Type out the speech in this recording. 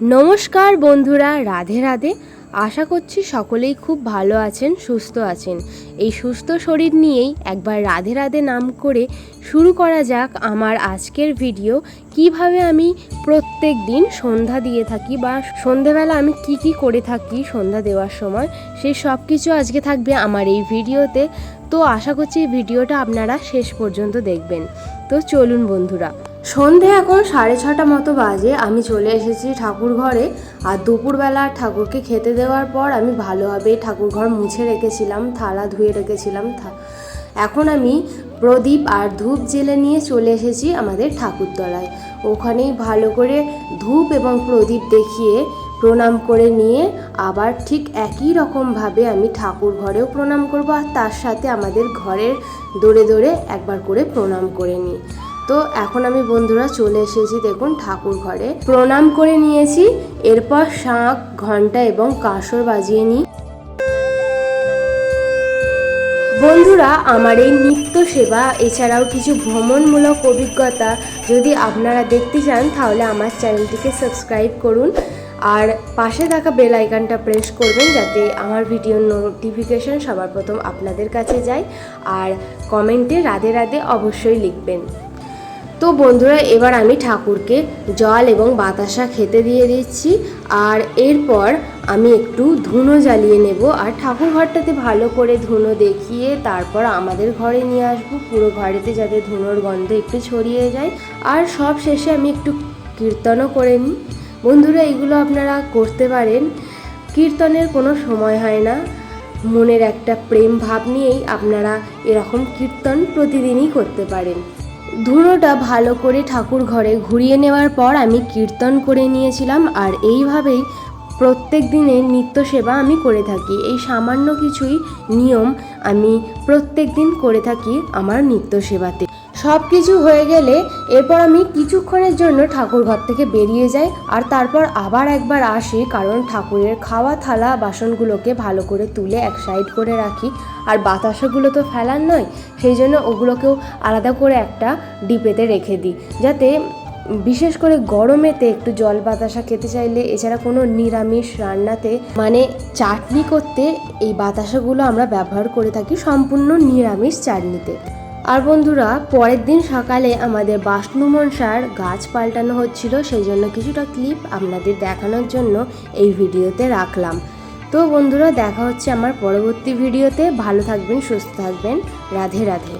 নমস্কার বন্ধুরা, রাধে রাধে। আশা করছি সকলেই খুব ভালো আছেন, সুস্থ আছেন। এই সুস্থ শরীর নিয়েই একবার রাধে রাধে নাম করে শুরু করা যাক আমার আজকের ভিডিও। কিভাবে আমি প্রত্যেক দিন সন্ধ্যা দিয়ে থাকি বা সন্ধেবেলা আমি কি করে থাকি সন্ধ্যা দেওয়ার সময়, সেই সব কিছু আজকে থাকবে আমার এই ভিডিওতে। তো আশা করছি এই ভিডিওটা আপনারা শেষ পর্যন্ত দেখবেন। তো চলুন বন্ধুরা। সন্ধে এখন 6:30 মতো বাজে। আমি চলে এসেছি ঠাকুর ঘরে। আর দুপুরবেলা ঠাকুরকে খেতে দেওয়ার পর আমি ভালোভাবে ঠাকুর ঘর মুছে রেখেছিলাম, থালা ধুয়ে রেখেছিলাম। এখন আমি প্রদীপ আর ধূপ জেলে নিয়ে চলে এসেছি আমাদের ঠাকুরতলায়। ওখানেই ভালো করে ধূপ এবং প্রদীপ দেখিয়ে প্রণাম করে নিয়ে আবার ঠিক একই রকমভাবে আমি ঠাকুর ঘরেও প্রণাম করব, আর তার সাথে আমাদের ঘরের দৌড়ে দৌড়ে একবার করে প্রণাম করে নিই। তো এখন আমি বন্ধুরা চলে এসেছি, দেখুন ঠাকুর ঘরে প্রণাম করে নিয়েছি। এরপর শাঁখ, ঘণ্টা এবং কাঁসর বাজিয়ে নিই। বন্ধুরা, আমার এই নিত্য সেবা এছাড়াও কিছু ভ্রমণমূলক অভিজ্ঞতা যদি আপনারা দেখতে চান তাহলে আমার চ্যানেলটিকে সাবস্ক্রাইব করুন আর পাশে থাকা বেল আইকনটা প্রেস করবেন যাতে আমার ভিডিওর নোটিফিকেশন সবার প্রথম আপনাদের কাছে যায়। আর কমেন্টে রাধে রাধে অবশ্যই লিখবেন। তো বন্ধুরা, এবার আমি ঠাকুরকে জল এবং বাতাসা খেতে দিয়ে দিচ্ছি। আর এরপর আমি একটু ধুনো জ্বালিয়ে নেব আর ঠাকুর ঘরটাতে ভালো করে ধুনো দেখিয়ে তারপর আমাদের ঘরে নিয়ে আসবো, পুরো ঘরেতে যাতে ধুনোর গন্ধ একটু ছড়িয়ে যায়। আর সব শেষে আমি একটু কীর্তনও করে নিই। বন্ধুরা, এগুলো আপনারা করতে পারেন। কীর্তনের কোনো সময় হয় না, মনের একটা প্রেম ভাব নিয়েই আপনারা এরকম কীর্তন প্রতিদিনই করতে পারেন। ধুনোটা ভালো করে ঠাকুর ঘরে ঘুরিয়ে নেওয়ার পর আমি কীর্তন করে নিয়েছিলাম। আর এইভাবেই প্রত্যেক দিনের নিত্য সেবা আমি করে থাকি। এই সামান্য কিছুই নিয়ম আমি প্রত্যেক দিন করে থাকি আমার নিত্য সেবাতে। সব কিছু হয়ে গেলে এরপর আমি কিছুক্ষণের জন্য ঠাকুর ঘর থেকে বেরিয়ে যাই আর তারপর আবার একবার আসি, কারণ ঠাকুরের খাওয়া থালা বাসনগুলোকে ভালো করে তুলে এক সাইড করে রাখি। আর বাতাসাগুলো তো ফেলার নয়, সেই জন্য ওগুলোকেও আলাদা করে একটা ডিপেতে রেখে দিই, যাতে বিশেষ করে গরমেতে একটু জল বাতাসা খেতে চাইলে, এছাড়া কোনো নিরামিষ রান্নাতে মানে চাটনি করতে এই বাতাসাগুলো আমরা ব্যবহার করে থাকি সম্পূর্ণ নিরামিষ চাটনিতে। আর বন্ধুরা, পরের দিন সকালে আমাদের বাষ্ণু মনসার গাছ পাল্টানো হচ্ছিল, সেই জন্য কিছুটা ক্লিপ আপনাদের দেখানোর জন্য এই ভিডিওতে রাখলাম। তো বন্ধুরা, দেখা হচ্ছে আমার পরবর্তী ভিডিওতে। ভালো থাকবেন, সুস্থ থাকবেন। রাধে রাধে।